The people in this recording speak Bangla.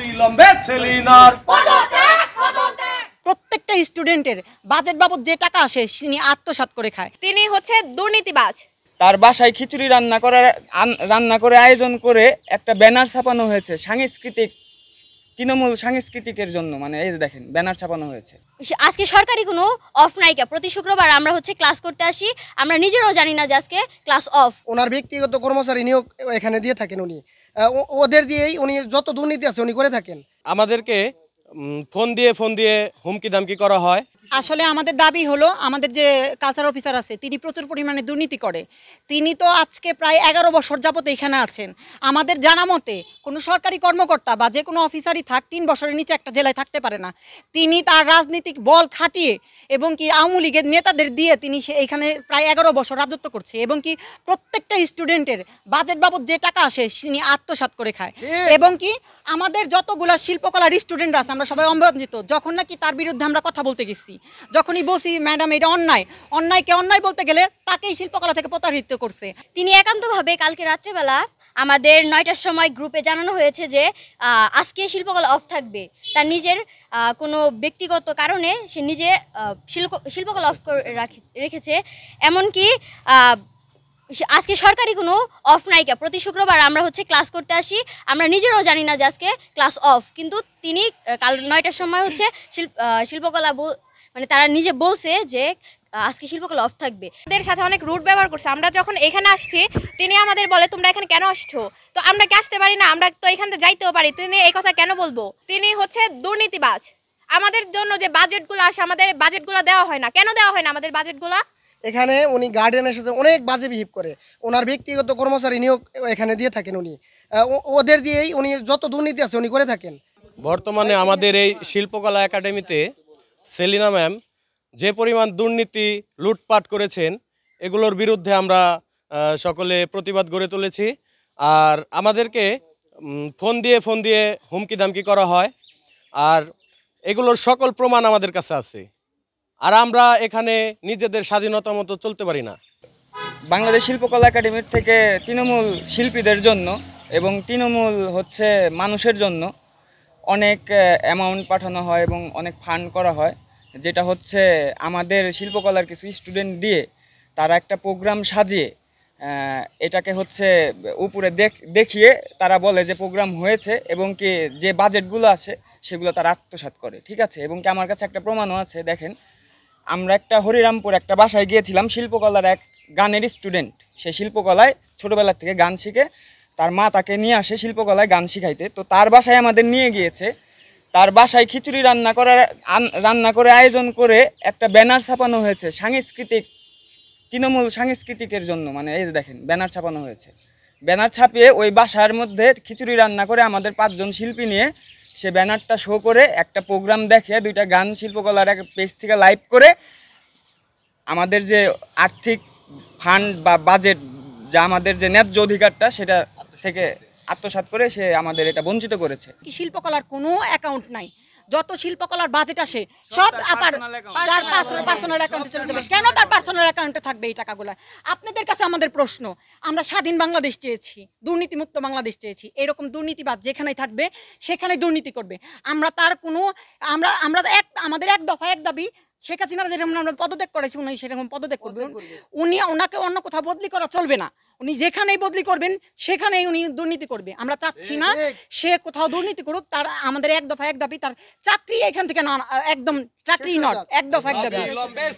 অবিলম্বে সেলিনার প্রত্যেকটা স্টুডেন্টের বাজেট বাবদ যে টাকা আসে তিনি আত্মসাৎ করে খায়। তিনি হচ্ছে দুর্নীতিবাজ। তার বাসায় খিচুড়ি রান্না করে আয়োজন করে একটা ব্যানার ছাপানো হয়েছে সাংস্কৃতিক তৃণমূল সাংস্কৃতিকের জন্য, মানে এই যে দেখেন ব্যানার ছাপানো হয়েছে। আজকে সরকারি কোনো অফ নাইকা, প্রতি শুক্রবার আমরা হচ্ছে ক্লাস করতে আসি, আমরা নিজেরাও জানি না যে আজকে ক্লাস অফ। ওনার ব্যক্তিগত কর্মচারী নিয়োগ এখানে দিয়ে থাকেন উনি, ওদের দিয়েই উনি যত দুর্নীতি আছে উনি করে থাকেন। আমাদেরকে ফোন দিয়ে হুমকি দামকি করা হয়। আসলে আমাদের দাবি হলো আমাদের যে কালচার অফিসার আছে তিনি প্রচুর পরিমাণে দুর্নীতি করে। তিনি তো আজকে প্রায় 11 বছর যাবত এখানে আছেন। আমাদের জানা মতে কোনো সরকারি কর্মকর্তা বা যে কোনো অফিসারই থাক 3 বছরের নিচে একটা জেলায় থাকতে পারে না। তিনি তার রাজনৈতিক বল খাটিয়ে এবং কি আওয়ামী লীগের নেতাদের দিয়ে তিনি এখানে প্রায় 11 বছর রাজত্ব করছে এবং কি প্রত্যেকটা স্টুডেন্টের বাজেট বাবদ যে টাকা আসে তিনি আত্মসাৎ করে খায়। এবং কি আমাদের যতগুলা শিল্পকলার স্টুডেন্ট আছে আমরা সবাই অবহেলিত। যখন নাকি তার বিরুদ্ধে আমরা কথা বলতে গেছি, যখনই বলছি ম্যাডাম এটা অন্যায়কে অন্যায় বলতে গেলে তাকেই শিল্পকলা থেকে প্রতারিত করছে। তিনি একান্তভাবে কালকে রাত্রেবেলা আমাদের 9টার সময় গ্রুপে জানানো হয়েছে যে আজকে শিল্পকলা অফ থাকবে। তার নিজের কোনো ব্যক্তিগত কারণে সে নিজে শিল্পকলা অফ রেখেছে। এমনকি আজকে সরকারি কোনো অফ নাইকা, প্রতি শুক্রবার আমরা হচ্ছে ক্লাস করতে আসি, আমরা নিজেরাও জানি না যে আজকে ক্লাস অফ, কিন্তু তিনি কাল 9টার সময় হচ্ছে শিল্পকলা মানে তারা নিজে বলছে যে আজকে শিল্পকলা অফ থাকবে। আমাদের সাথে অনেক রুট ব্যবহার করছে। আমরা যখন এখানে আসছি তিনি আমাদের বলে তোমরা এখানে কেন আসছো, তো আমরা কি আসতে পারি না, আমরা তো এখান থেকে যাইতেও পারি, তিনি এই কথা কেন বলবো। তিনি হচ্ছে দুর্নীতিবাজ। আমাদের জন্য যে বাজেটগুলো আসে আমাদের বাজেটগুলো দেওয়া হয় না, কেন দেওয়া হয় না আমাদের বাজেটগুলো? এখানে উনি গার্ডিয়ানের সাথে অনেক বাজে বিহেভ করে, ওনার ব্যক্তিগত কর্মচারী নিয়োগ এখানে দিয়ে থাকেন উনি, ওদের দিয়েই উনি যত দুর্নীতি আছে উনি করে থাকেন। বর্তমানে আমাদের এই শিল্পকলা একাডেমিতে সেলিনা ম্যাম যে পরিমাণ দুর্নীতি লুটপাট করেছেন এগুলোর বিরুদ্ধে আমরা সকলে প্রতিবাদ গড়ে তুলেছি। আর আমাদেরকে ফোন দিয়ে হুমকি দামকি করা হয়, আর এগুলোর সকল প্রমাণ আমাদের কাছে আছে। আর আমরা এখানে নিজেদের স্বাধীনতা মতো চলতে পারি না। বাংলাদেশ শিল্পকলা একাডেমির থেকে তৃণমূল শিল্পীদের জন্য এবং তৃণমূল হচ্ছে মানুষের জন্য অনেক অ্যামাউন্ট পাঠানো হয় এবং অনেক ফান্ড করা হয়, যেটা হচ্ছে আমাদের শিল্পকলার কিছু স্টুডেন্ট দিয়ে তারা একটা প্রোগ্রাম সাজিয়ে এটাকে হচ্ছে উপরে দেখিয়ে তারা বলে যে প্রোগ্রাম হয়েছে এবং কি যে বাজেটগুলো আছে সেগুলো তারা আত্মসাৎ করে। ঠিক আছে, এবং কি আমার কাছে একটা প্রমাণও আছে। দেখেন, আমরা একটা হরিরামপুর একটা বাসায় গিয়েছিলাম, শিল্পকলার এক গানের স্টুডেন্ট, সে শিল্পকলায় ছোটোবেলার থেকে গান শিখে, তার মা তাকে নিয়ে আসে শিল্পকলায় গান শিখাইতে। তো তার বাসায় আমাদের নিয়ে গিয়েছে, তার বাসায় খিচুড়ি রান্না করে আয়োজন করে একটা ব্যানার ছাপানো হয়েছে তৃণমূল সাংস্কৃতিকের জন্য, মানে এই যে দেখেন ব্যানার ছাপানো হয়েছে। ব্যানার ছাপিয়ে ওই বাসার মধ্যে খিচুড়ি রান্না করে আমাদের 5 জন শিল্পী নিয়ে সে ব্যানারটা শো করে একটা প্রোগ্রাম দেখে 2টা গান শিল্পকলার এক পেজ থেকে লাইভ করে আমাদের যে আর্থিক ফান্ড বা বাজেট, যা আমাদের যে ন্যায্য অধিকারটা সেটা থেকে আত্মসাৎ করে সে আমাদের এটা বঞ্চিত করেছে। শিল্পকলার কোনো অ্যাকাউন্ট নাই, যত শিল্পকলার বাজেট আসে সব তার পার্সোনাল অ্যাকাউন্টে চলে যাবে। কেন তার পার্সোনাল অ্যাকাউন্টে থাকবে এই টাকাগুলো? আপনাদের কাছে আমাদের প্রশ্ন, আমরা স্বাধীন বাংলাদেশ চেয়েছি, দুর্নীতিমুক্ত বাংলাদেশ চেয়েছি। এরকম দুর্নীতিবাদ যেখানেই থাকবে সেখানে দুর্নীতি করবে। আমরা তার কোনো আমাদের এক দফা এক দাবি, শেখ হাসিনা যেরকম আমরা পদত্যাগ করেছি উনি সেরকম পদত্যাগ করবেন। ওনাকে অন্য কোথাও বদলি করা চলবে না। উনি যেখানেই বদলি করবেন সেখানেই উনি দুর্নীতি করবে। আমরা চাচ্ছি না সে কোথাও দুর্নীতি করুক। তার আমাদের এক দফা এক দাবি, তার চাকরি এখান থেকে না, একদম চাকরি নট, এক দফা এক দাবি।